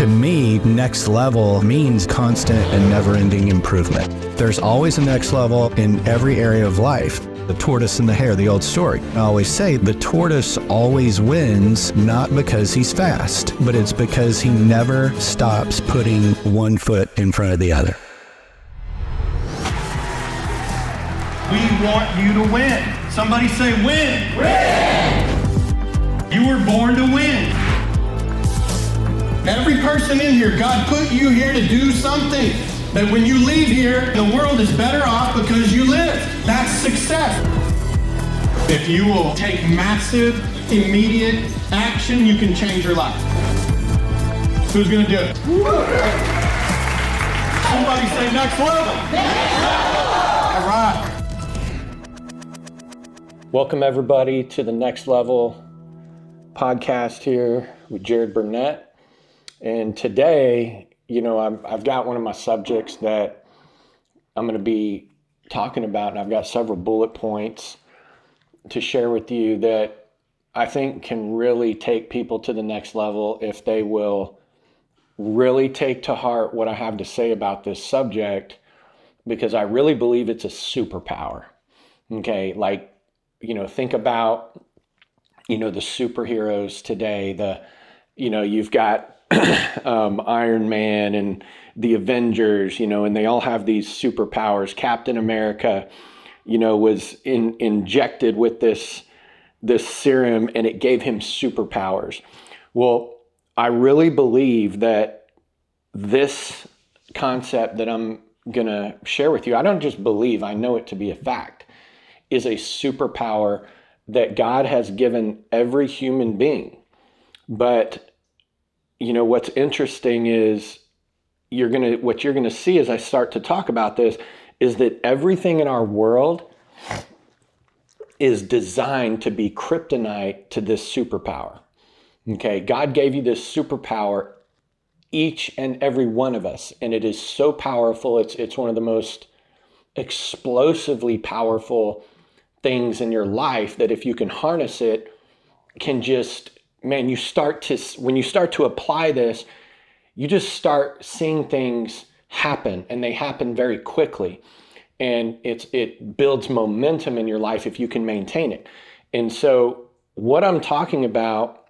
To me, next level means constant and never-ending improvement. There's always a next level in every area of life. The tortoise and the hare, the old story. I always say the tortoise always wins, not because he's fast, but it's because he never stops putting one foot in front of the other. We want you to win. Somebody say win. Win! You were born to win. Every person in here, God put you here to do something. That when you leave here, the world is better off because you live. That's success. If you will take massive, immediate action, you can change your life. Who's gonna do it? Somebody say next level. Next level. All right. Welcome everybody to the Next Level podcast here with Jared Burnett. And today, I've got one of my subjects that I'm going to be talking about, and I've got several bullet points to share with you that I think can really take people to the next level if they will really take to heart what I have to say about this subject, because I really believe it's a superpower. Okay, think about, the superheroes today, you've got Iron Man and the Avengers, and they all have these superpowers. Captain America, was injected with this serum and it gave him superpowers. Well, I really believe that this concept that I'm going to share with you, I don't just believe, I know it to be a fact, is a superpower that God has given every human being. But what's interesting is what you're gonna see as I start to talk about this is that everything in our world is designed to be kryptonite to this superpower. Okay, God gave you this superpower, each and every one of us, and it is so powerful. It's one of the most explosively powerful things in your life that if you can harness it, can just when you start to apply this, you just start seeing things happen, and they happen very quickly. And it builds momentum in your life if you can maintain it. And so what I'm talking about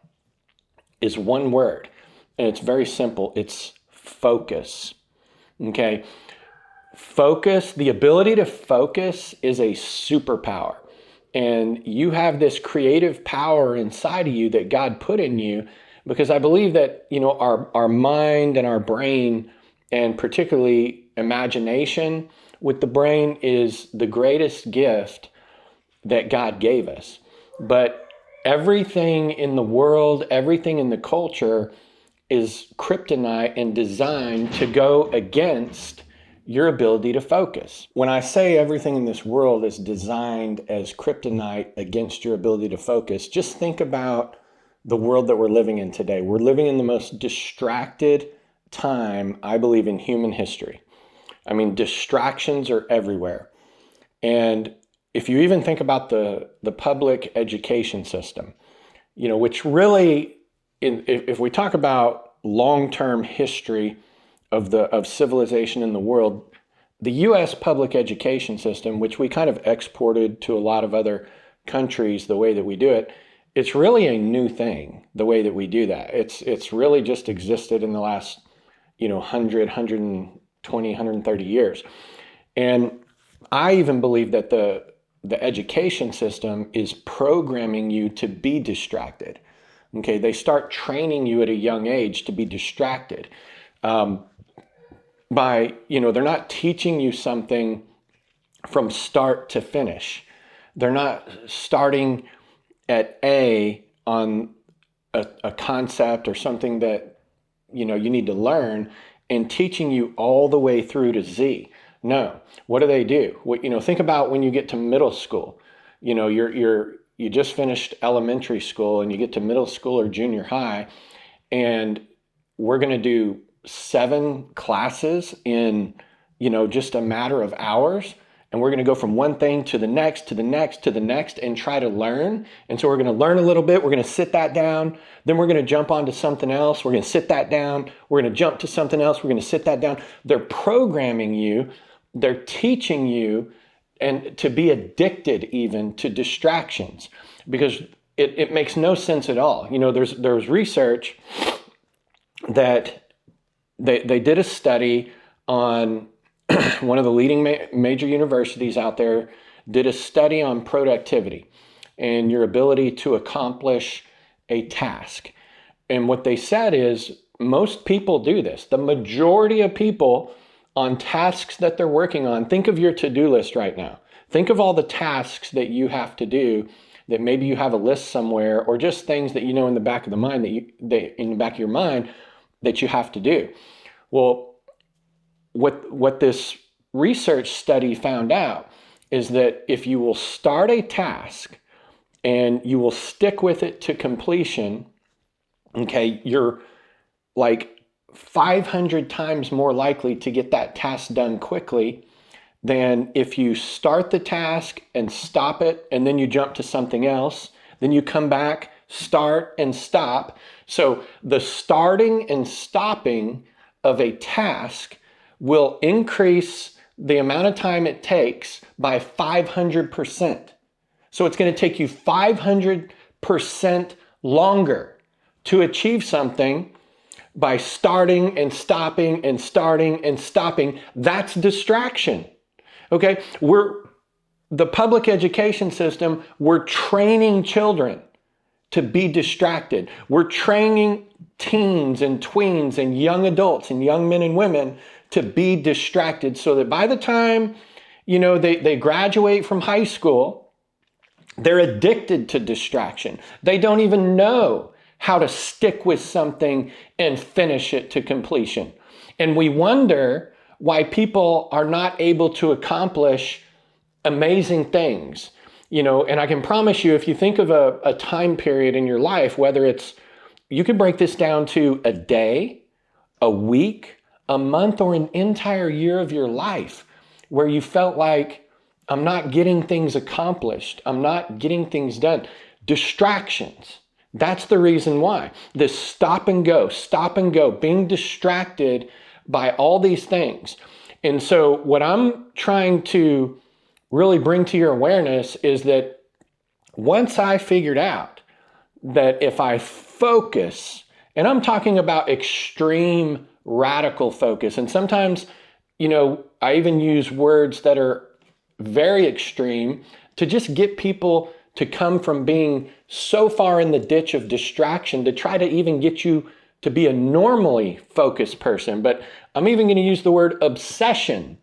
is one word, and it's very simple. It's focus. Okay? Focus, the ability to focus is a superpower. And you have this creative power inside of you that God put in you, because I believe that, our mind and our brain, and particularly imagination with the brain, is the greatest gift that God gave us. But everything in the world, everything in the culture is kryptonite and designed to go against your ability to focus. When I say everything in this world is designed as kryptonite against your ability to focus, just think about the world that we're living in today. We're living in the most distracted time, I believe, in human history. I mean, distractions are everywhere. And if you even think about the public education system, which really, if we talk about long-term history of civilization in the world, the U.S. public education system, which we kind of exported to a lot of other countries the way that we do it, it's really a new thing, the way that we do that. It's really just existed in the last, 100, 120, 130 years. And I even believe that the education system is programming you to be distracted. Okay, they start training you at a young age to be distracted. They're not teaching you something from start to finish. They're not starting at A on a concept or something that, you need to learn, and teaching you all the way through to Z. No. What do? Think about when you get to middle school. You just finished elementary school and you get to middle school or junior high, and we're going to do 7 classes in, just a matter of hours. And we're going to go from one thing to the next, to the next, to the next, and try to learn. And so we're going to learn a little bit. We're going to sit that down. Then we're going to jump onto something else. We're going to sit that down. We're going to jump to something else. We're going to sit that down. They're programming you. They're teaching you and to be addicted even to distractions, because it makes no sense at all. You know, there's research that they did a study on one of the leading major universities out there, did a study on productivity and your ability to accomplish a task. And what they said is most people do this. The majority of people on tasks that they're working on, think of your to-do list right now. Think of all the tasks that you have to do, that maybe you have a list somewhere, or just things that you know in the back of the mind that in the back of your mind that you have to do. Well, what this research study found out is that if you will start a task and you will stick with it to completion, okay, you're like 500 times more likely to get that task done quickly than if you start the task and stop it and then you jump to something else, then you come back, start and stop. So the starting and stopping of a task will increase the amount of time it takes by 500%. So it's going to take you 500% longer to achieve something by starting and stopping and starting and stopping. That's distraction. Okay? The public education system, we're training children to be distracted. We're training teens and tweens and young adults and young men and women to be distracted, so that by the time, you know, they graduate from high school, they're addicted to distraction. They don't even know how to stick with something and finish it to completion. And we wonder why people are not able to accomplish amazing things. You know, and I can promise you, if you think of a time period in your life, whether it's, you could break this down to a day, a week, a month, or an entire year of your life where you felt like, I'm not getting things accomplished. I'm not getting things done. Distractions. That's the reason why. This stop and go, being distracted by all these things. And so what I'm trying to really bring to your awareness is that once I figured out that if I focus, and I'm talking about extreme radical focus, and sometimes, you know, I even use words that are very extreme to just get people to come from being so far in the ditch of distraction to try to even get you to be a normally focused person. But I'm even going to use the word obsession.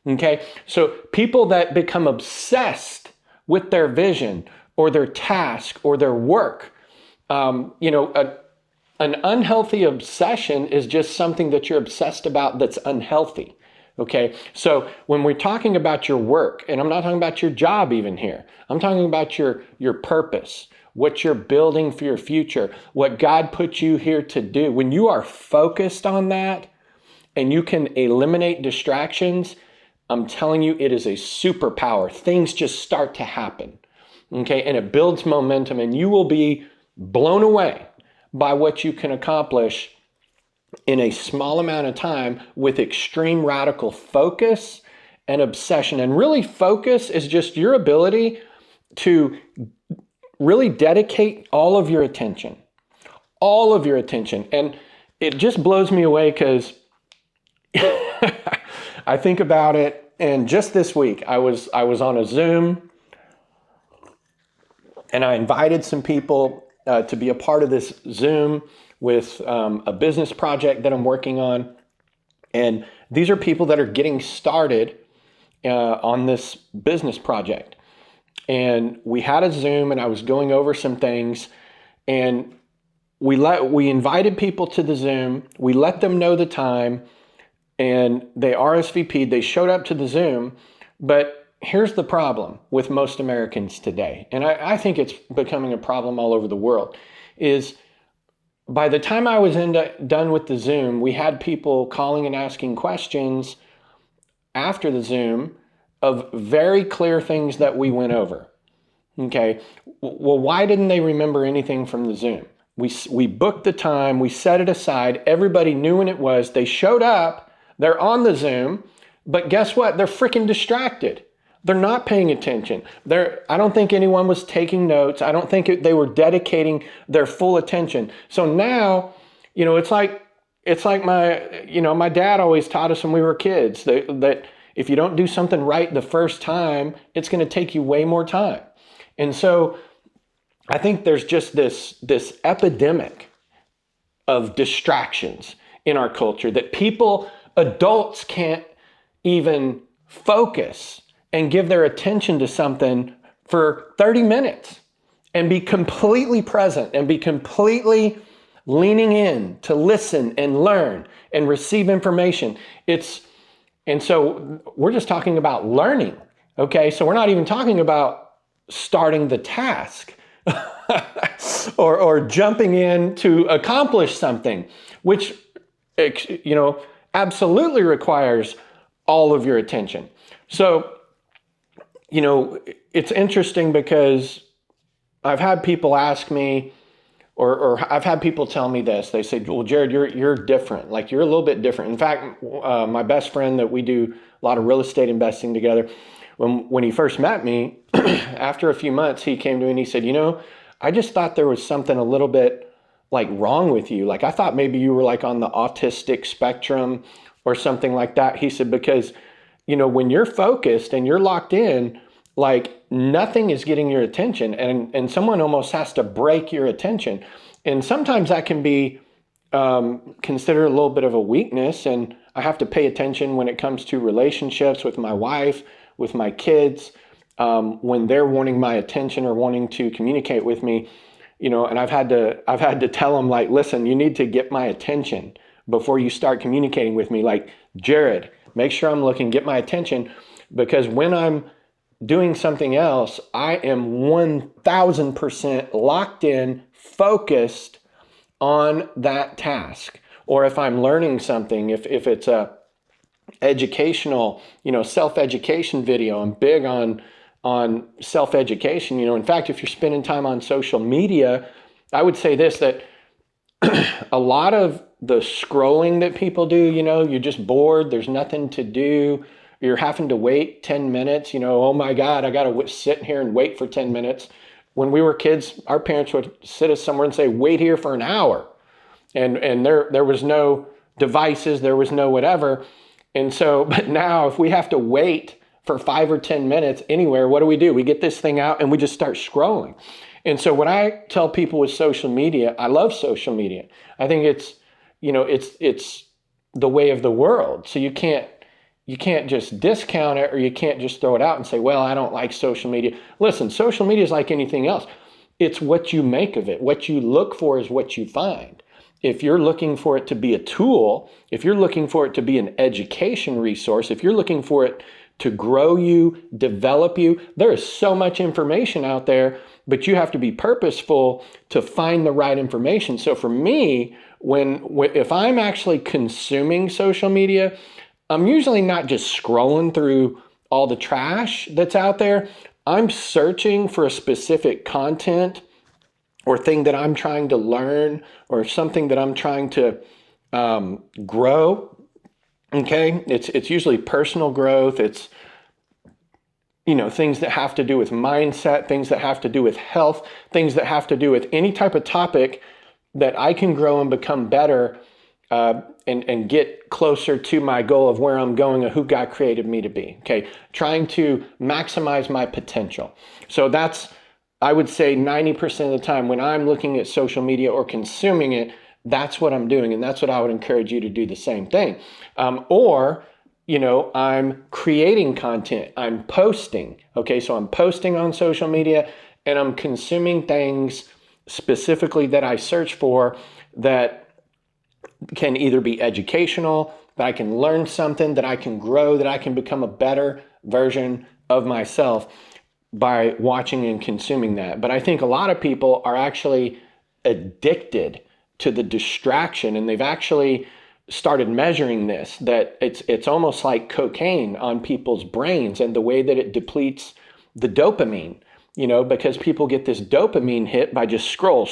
Okay, so people that become obsessed with their vision or their task or their work, you know, an unhealthy obsession is just something that you're obsessed about that's unhealthy. Okay, so when we're talking about your work, and I'm not talking about your job even here, I'm talking about your purpose, what you're building for your future, what God put you here to do. When you are focused on that and you can eliminate distractions, I'm telling you, it is a superpower. Things just start to happen. Okay, and it builds momentum, and you will be blown away by what you can accomplish in a small amount of time with extreme radical focus and obsession. And really, focus is just your ability to really dedicate all of your attention. And it just blows me away because I think about it, and just this week I was on a Zoom, and I invited some people to be a part of this Zoom with a business project that I'm working on. And these are people that are getting started on this business project. And we had a Zoom, and I was going over some things, and we invited people to the Zoom. We let them know the time, and they RSVP'd. They showed up to the Zoom. But here's the problem with most Americans today, and I think it's becoming a problem all over the world, is by the time I was done with the Zoom, we had people calling and asking questions after the Zoom of very clear things that we went over. Okay. Well, why didn't they remember anything from the Zoom? We booked the time, we set it aside, everybody knew when it was, they showed up, they're on the Zoom, but guess what? They're freaking distracted. They're not paying attention. I don't think anyone was taking notes. I don't think they were dedicating their full attention. So now, it's like my dad always taught us when we were kids that if you don't do something right the first time, it's going to take you way more time. And so I think there's just this epidemic of distractions in our culture that adults can't even focus and give their attention to something for 30 minutes and be completely present and be completely leaning in to listen and learn and receive information. And so we're just talking about learning. Okay. So we're not even talking about starting the task or jumping in to accomplish something, which, absolutely requires all of your attention. So, it's interesting because I've had people ask me, or I've had people tell me this. They say, well, Jared, you're different. Like, you're a little bit different. In fact, my best friend that we do a lot of real estate investing together, when he first met me, after a few months, he came to me and he said, I just thought there was something a little bit like wrong with you. Like, I thought maybe you were like on the autistic spectrum or something like that. He said, because when you're focused and you're locked in, like nothing is getting your attention and someone almost has to break your attention. And sometimes that can be considered a little bit of a weakness. And I have to pay attention when it comes to relationships with my wife, with my kids, when they're wanting my attention or wanting to communicate with me, and I've had to tell them, like, listen, you need to get my attention before you start communicating with me. Like, Jared, make sure I'm looking, get my attention, because when I'm doing something else, I am 1000% locked in, focused on that task. Or if I'm learning something, if it's a educational, self-education video, I'm big on self-education. In fact, if you're spending time on social media, I would say this, that a lot of the scrolling that people do, you're just bored, there's nothing to do, you're having to wait 10 minutes, oh my God, I got to sit here and wait for 10 minutes. When we were kids, our parents would sit us somewhere and say, wait here for an hour. And there was no devices, there was no whatever. And so, but now if we have to wait for 5 or 10 minutes anywhere, what do? We get this thing out and we just start scrolling. And so when I tell people with social media, I love social media. I think it's the way of the world. So you can't just discount it, or you can't just throw it out and say, well, I don't like social media. Listen, social media is like anything else. It's what you make of it. What you look for is what you find. If you're looking for it to be a tool, if you're looking for it to be an education resource, if you're looking for it to grow you, develop you, there is so much information out there, but you have to be purposeful to find the right information. So for me, if I'm actually consuming social media, I'm usually not just scrolling through all the trash that's out there. I'm searching for a specific content or thing that I'm trying to learn, or something that I'm trying to grow. Okay, it's usually personal growth. It's things that have to do with mindset, things that have to do with health, things that have to do with any type of topic that I can grow and become better, and get closer to my goal of where I'm going and who God created me to be. Okay, trying to maximize my potential. So that's, I would say, 90% of the time when I'm looking at social media or consuming it, that's what I'm doing. And that's what I would encourage you to do, the same thing. Or I'm creating content, I'm posting. Okay, so I'm posting on social media and I'm consuming things specifically that I search for that can either be educational, that I can learn something, that I can grow, that I can become a better version of myself by watching and consuming that. But I think a lot of people are actually addicted to the distraction, and they've actually started measuring this, that it's almost like cocaine on people's brains, and the way that it depletes the dopamine, because people get this dopamine hit by just scroll,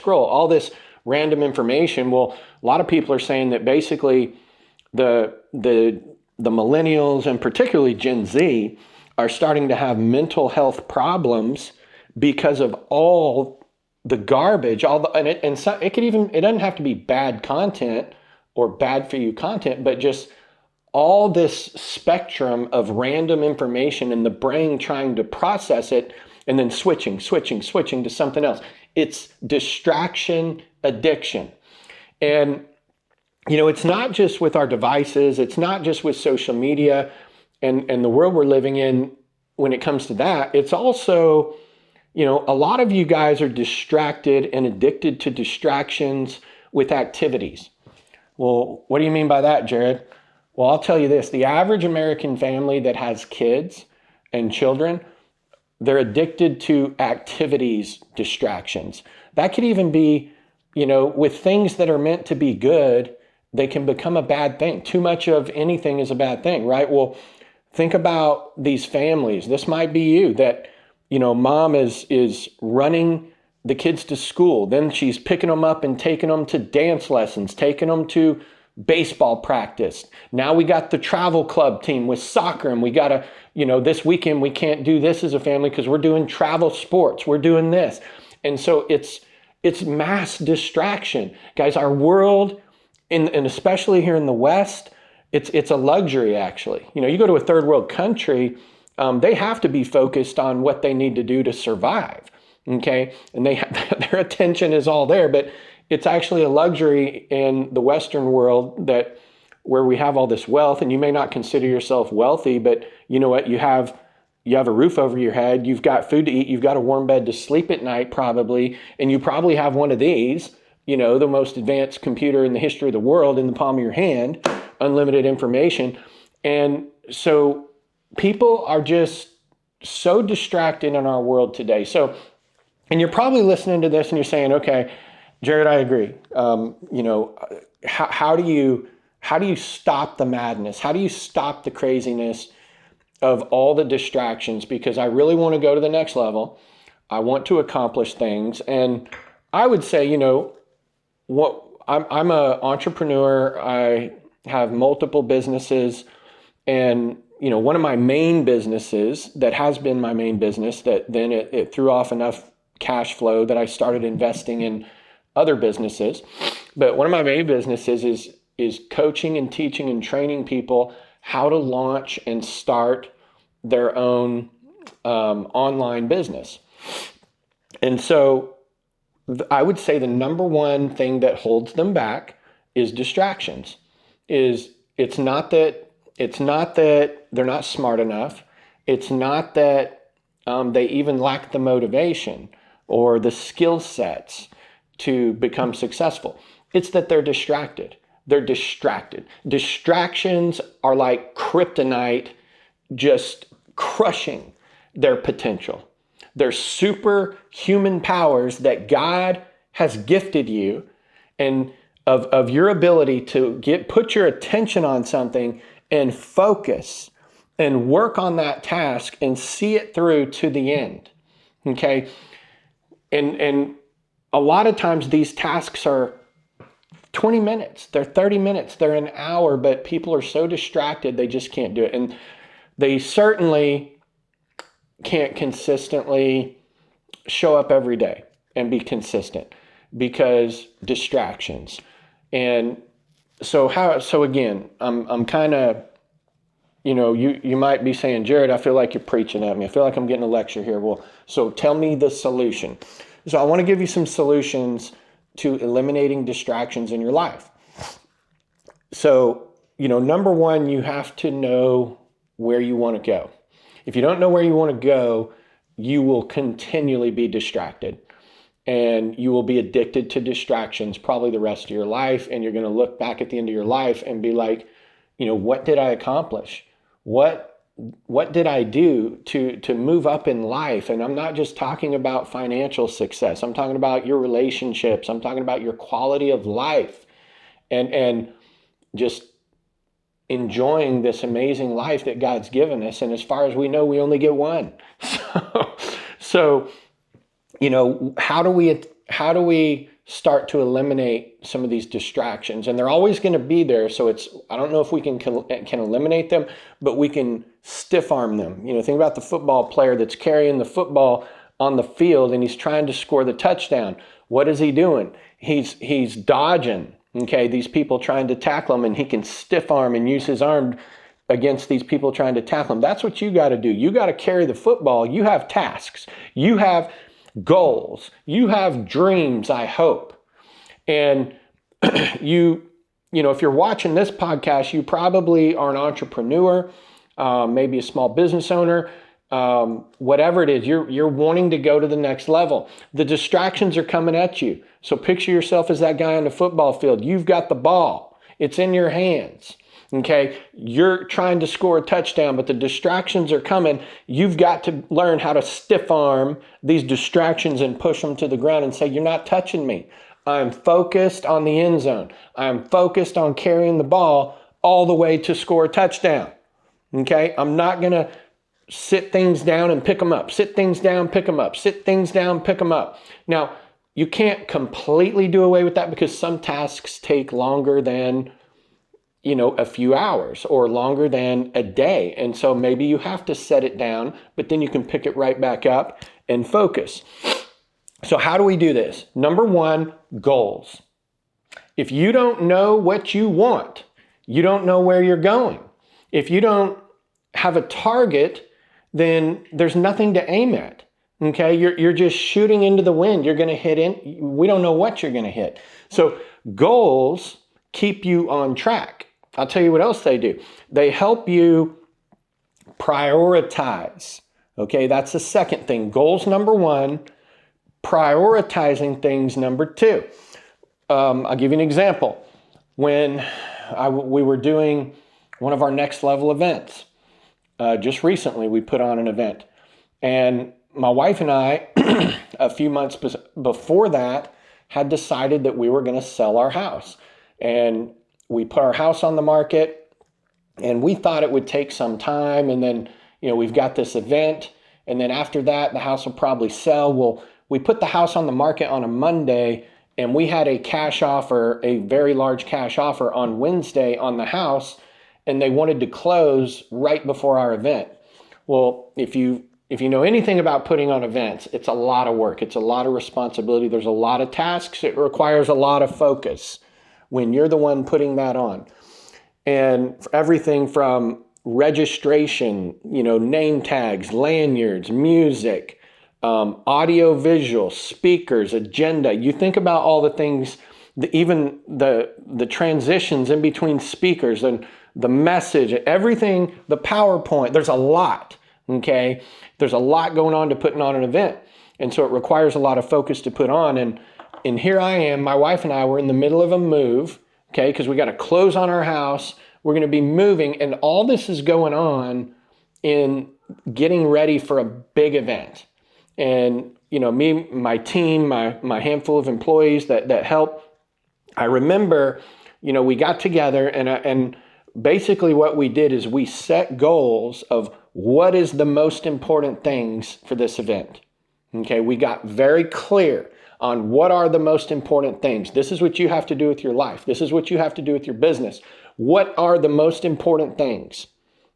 all this random information. Well, a lot of people are saying that basically the millennials, and particularly Gen Z, are starting to have mental health problems because of all the garbage, it doesn't have to be bad content or bad for you content, but just all this spectrum of random information and the brain trying to process it and then switching to something else. It's distraction addiction. And, it's not just with our devices. It's not just with social media and the world we're living in when it comes to that. It's also, a lot of you guys are distracted and addicted to distractions with activities. Well, what do you mean by that, Jared? Well, I'll tell you this. The average American family that has kids and children, they're addicted to activities, distractions. That could even be, with things that are meant to be good, they can become a bad thing. Too much of anything is a bad thing, right? Well, think about these families. This might be you, that, mom is running the kids to school. Then she's picking them up and taking them to dance lessons, taking them to baseball practice. Now we got the travel club team with soccer, and we got to, this weekend we can't do this as a family because we're doing travel sports. We're doing this. And so it's mass distraction. Guys, our world, and especially here in the West, it's a luxury, actually. You go to a third world country, they have to be focused on what they need to do to survive. Okay, and their attention is all there, but it's actually a luxury in the Western world where we have all this wealth, and you may not consider yourself wealthy, but you know what? You have a roof over your head, you've got food to eat, you've got a warm bed to sleep at night probably, and you probably have one of these, the most advanced computer in the history of the world in the palm of your hand, unlimited information. And so people are just so distracted in our world today. So, and you're probably listening to this and you're saying, okay, Jared, I agree. How do you stop the madness? How do you stop the craziness of all the distractions? Because I really want to go to the next level. I want to accomplish things. And I would say, I'm an entrepreneur. I have multiple businesses, and one of my main businesses that has been my main business, that then it threw off enough cash flow that I started investing in other businesses. But one of my main businesses is coaching and teaching and training people how to launch and start their own online business. And so I would say the number one thing that holds them back is distractions. It's not that they're not smart enough. It's not that they even lack the motivation or the skill sets to become successful. It's that they're distracted. They're distracted. Distractions are like kryptonite, just crushing their potential. They're superhuman powers that God has gifted you, and of your ability to put your attention on something and focus and work on that task and see it through to the end. Okay? And a lot of times these tasks are 20 minutes, they're 30 minutes, they're an hour, but people are so distracted they just can't do it. And they certainly can't consistently show up every day and be consistent because distractions. And so again, I'm kind of, you might be saying, Jared, I feel like you're preaching at me. I feel like I'm getting a lecture here. Well, so tell me the solution. So I want to give you some solutions to eliminating distractions in your life. So, number one, you have to know where you want to go. If you don't know where you want to go, you will continually be distracted, and you will be addicted to distractions probably the rest of your life. And you're going to look back at the end of your life and be like, what did I accomplish? What did I do to move up in life? And I'm not just talking about financial success. I'm talking about your relationships. I'm talking about your quality of life. And just enjoying this amazing life that God's given us. And as far as we know, we only get one. So, how do we start to eliminate some of these distractions? And they're always going to be there. So I don't know if we can eliminate them, but we can stiff arm them. Think about the football player that's carrying the football on the field and he's trying to score the touchdown. What is he doing? He's dodging, these people trying to tackle him, and he can stiff arm and use his arm against these people trying to tackle him. That's what you got to do. You got to carry the football. You have tasks. You have goals. You have dreams, I hope. And if you're watching this podcast, you probably are an entrepreneur, maybe a small business owner, whatever it is, you're wanting to go to the next level. The distractions are coming at you. So picture yourself as that guy on the football field. You've got the ball. It's in your hands. You're trying to score a touchdown, but the distractions are coming. You've got to learn how to stiff arm these distractions and push them to the ground and say, you're not touching me. I'm focused on the end zone. I'm focused on carrying the ball all the way to score a touchdown. I'm not going to sit things down and pick them up. Sit things down, pick them up. Sit things down, pick them up. Now, you can't completely do away with that because some tasks take longer than a few hours or longer than a day. And so maybe you have to set it down, but then you can pick it right back up and focus. So how do we do this? Number one, goals. If you don't know what you want, you don't know where you're going. If you don't have a target, then there's nothing to aim at. You're just shooting into the wind. You're going to hit in. We don't know what you're going to hit. So goals keep you on track. I'll tell you what else they do. They help you prioritize. That's the second thing. Goals number one, prioritizing things number two. I'll give you an example. When we were doing one of our next level events, just recently we put on an event. And my wife and I, a few months before that, had decided that we were going to sell our house. And we put our house on the market, and we thought it would take some time. And then, we've got this event. And then after that, the house will probably sell. Well, we put the house on the market on a Monday, and we had a cash offer, a very large cash offer on Wednesday on the house, and they wanted to close right before our event. Well, if you know anything about putting on events, it's a lot of work. It's a lot of responsibility. There's a lot of tasks. It requires a lot of focus when you're the one putting that on. And everything from registration, name tags, lanyards, music, audio, visual, speakers, agenda. You think about all the things, even the transitions in between speakers and the message, everything, the PowerPoint. There's a lot, There's a lot going on to putting on an event. And so it requires a lot of focus to put on. And here I am, my wife and I were in the middle of a move, because we got to close on our house. We're going to be moving, and all this is going on in getting ready for a big event. And, me, my team, my handful of employees that help, I remember, we got together and basically what we did is we set goals of what is the most important things for this event. We got very clear on what are the most important things. This is what you have to do with your life. This is what you have to do with your business. What are the most important things,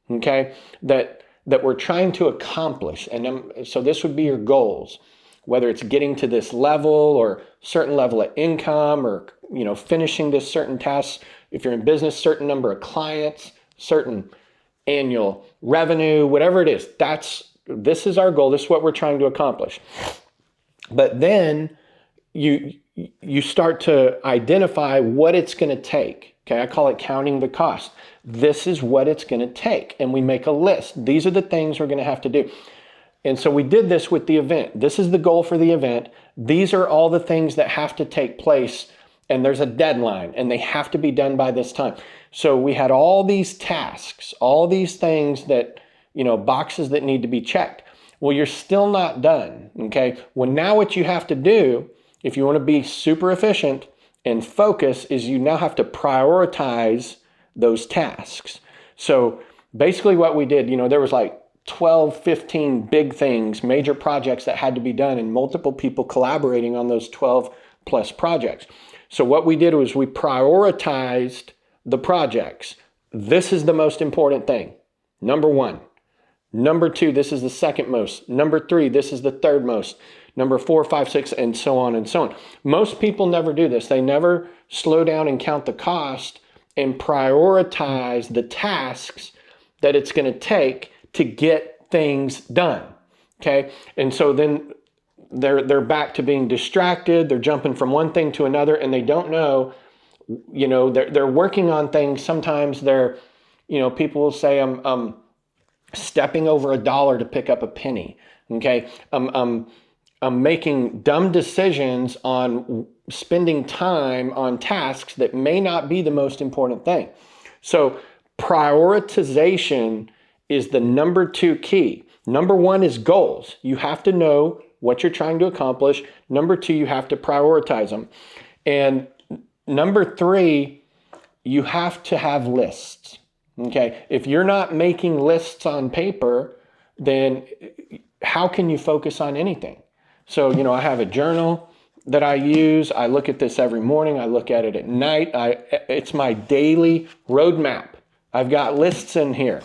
that we're trying to accomplish? And so this would be your goals, whether it's getting to this level or certain level of income or, finishing this certain task. If you're in business, certain number of clients, certain annual revenue, whatever it is, this is our goal. This is what we're trying to accomplish. But then you start to identify what it's going to take. I call it counting the cost. This is what it's going to take. And we make a list. These are the things we're going to have to do. And so we did this with the event. This is the goal for the event. These are all the things that have to take place. And there's a deadline, and they have to be done by this time. So we had all these tasks, all these things that, boxes that need to be checked. Well, you're still not done, Well, now what you have to do, if you want to be super efficient and focus, is you now have to prioritize those tasks. So basically what we did, there was like 12, 15 big things, major projects that had to be done, and multiple people collaborating on those 12 plus projects. So what we did was we prioritized the projects. This is the most important thing. Number one. Number two, this is the second most. Number three, this is the third most. Number 4, 5, 6, and so on and so on. Most people never do this. They never slow down and count the cost and prioritize the tasks that it's going to take to get things done. Okay? And so then they're back to being distracted. They're jumping from one thing to another, and they don't know, they're working on things. Sometimes people will say, I'm stepping over $1 to pick up a penny. Okay? I'm making dumb decisions on spending time on tasks that may not be the most important thing. So prioritization is the number 2 key. Number 1 is goals. You have to know what you're trying to accomplish. Number 2, you have to prioritize them. And number 3, you have to have lists. Okay, if you're not making lists on paper, then how can you focus on anything? So, I have a journal that I use. I look at this every morning. I look at it at night. It's my daily roadmap. I've got lists in here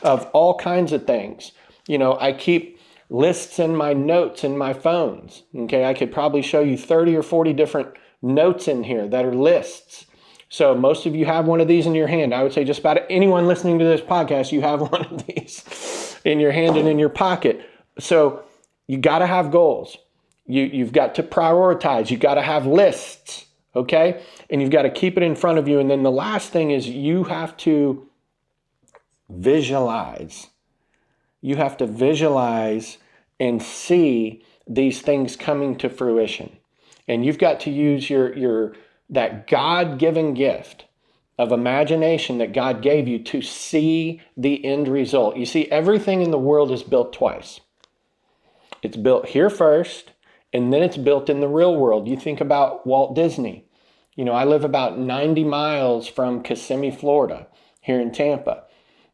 of all kinds of things. I keep lists in my notes in my phones. Okay, I could probably show you 30 or 40 different notes in here that are lists. So most of you have one of these in your hand. I would say just about anyone listening to this podcast, you have one of these in your hand and in your pocket. So you got to have goals. You've got to prioritize. You got to have lists, okay? And you've got to keep it in front of you. And then the last thing is you have to visualize. You have to visualize and see these things coming to fruition. And you've got to use that God-given gift of imagination that God gave you to see the end result. You see, everything in the world is built twice. It's built here first, and then it's built in the real world. You think about Walt Disney. I live about 90 miles from Kissimmee, Florida, here in Tampa.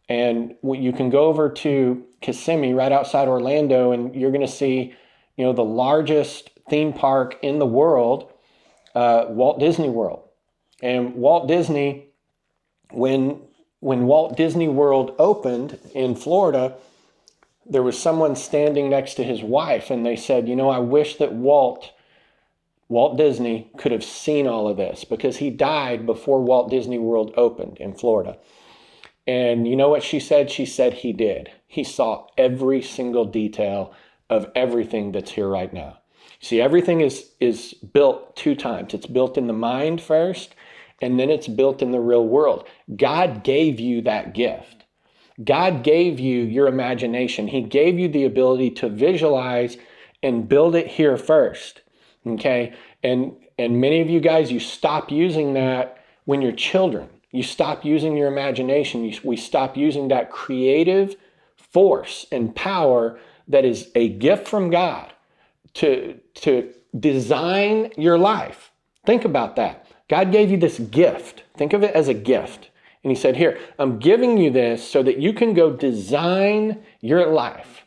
And you can go over to Kissimmee right outside Orlando, and you're going to see, the largest theme park in the world, Walt Disney World. And Walt Disney, when Walt Disney World opened in Florida, there was someone standing next to his wife, and they said, I wish that Walt Disney could have seen all of this, because he died before Walt Disney World opened in Florida. And you know what she said? She said he did. He saw every single detail of everything that's here right now. See, everything is built 2 times. It's built in the mind first, and then it's built in the real world. God gave you that gift. God gave you your imagination. He gave you the ability to visualize and build it here first. Okay? And many of you guys, you stop using that when you're children. You stop using your imagination. We stop using that creative force and power that is a gift from God to design your life. Think about that. God gave you this gift. Think of it as a gift. And he said, here, I'm giving you this so that you can go design your life.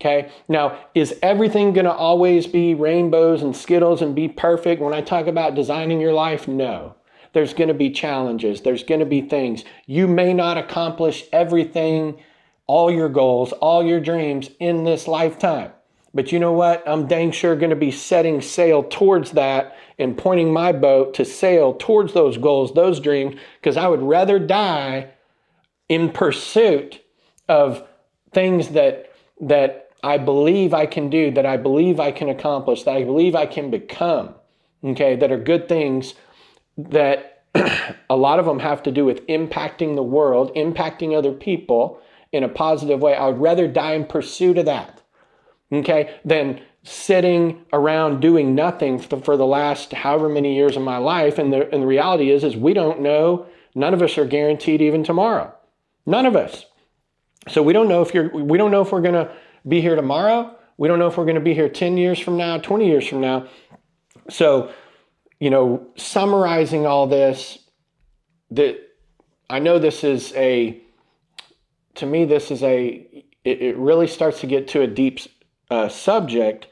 Okay? Now, is everything going to always be rainbows and Skittles and be perfect? When I talk about designing your life, no. There's going to be challenges. There's going to be things. You may not accomplish everything, all your goals, all your dreams in this lifetime. But you know what? I'm dang sure going to be setting sail towards that and pointing my boat to sail towards those goals, those dreams, because I would rather die in pursuit of things that I believe I can do, that I believe I can accomplish, that I believe I can become, okay, that are good things, that a lot of them have to do with impacting the world, impacting other people in a positive way. I would rather die in pursuit of that, okay, than sitting around doing nothing for the last however many years of my life. And the reality is we don't know. None of us are guaranteed even tomorrow. None of us. So we don't know if we're going to be here tomorrow. We don't know if we're going to be here 10 years from now, 20 years from now. So, summarizing all this, that I know this is to me, it really starts to get to a deep subject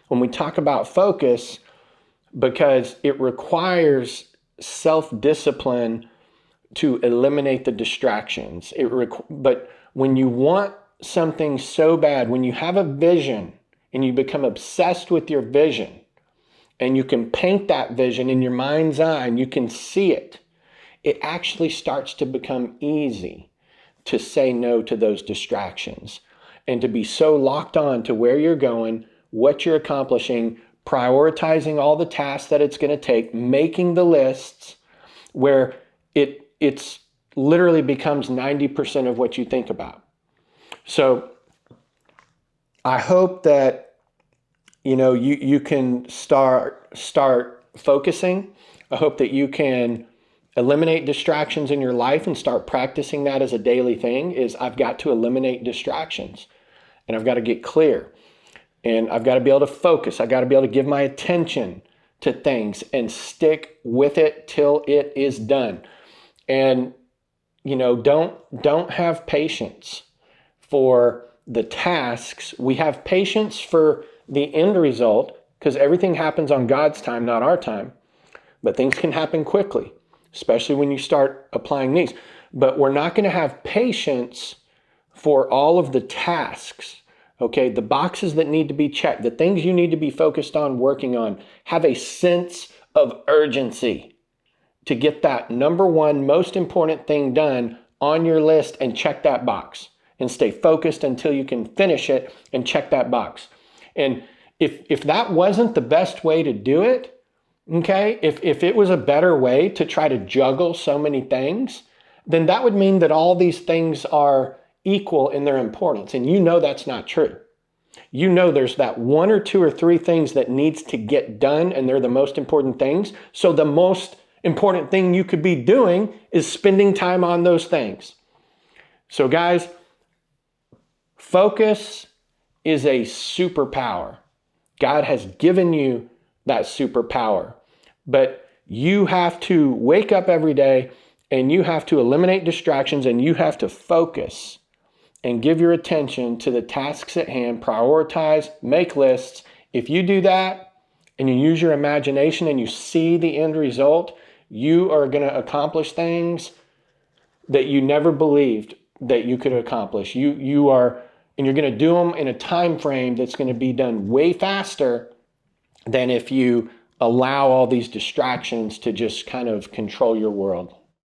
when we talk about focus, because it requires self-discipline to eliminate the distractions. But when you want something so bad, when you have a vision and you become obsessed with your vision, and you can paint that vision in your mind's eye and you can see it, it actually starts to become easy to say no to those distractions and to be so locked on to where you're going, what you're accomplishing, prioritizing all the tasks that it's going to take, making the lists where it's literally becomes 90% of what you think about. So I hope that you can start focusing. I hope that you can eliminate distractions in your life and start practicing that as a daily thing. Is I've got to eliminate distractions, and I've got to get clear, and I've got to be able to focus. I've got to be able to give my attention to things and stick with it till it is done. And don't have patience for the tasks. We have patience for the end result because everything happens on God's time, not our time. But things can happen quickly, especially when you start applying these. But we're not going to have patience for all of the tasks, okay? The boxes that need to be checked, the things you need to be focused on, working on. Have a sense of urgency to get that number one most important thing done on your list and check that box and stay focused until you can finish it and check that box. And if that wasn't the best way to do it, okay, if it was a better way to try to juggle so many things, then that would mean that all these things are equal in their importance. And that's not true. There's that one or two or three things that needs to get done, and they're the most important things. So the most important thing you could be doing is spending time on those things. So guys, focus is a superpower. God has given you that superpower, but you have to wake up every day and you have to eliminate distractions and you have to focus and give your attention to the tasks at hand, prioritize, make lists. If you do that and you use your imagination and you see the end result, you are going to accomplish things that you never believed that you could accomplish. And you're going to do them in a time frame that's going to be done way faster than if you allow all these distractions to just kind of control your world.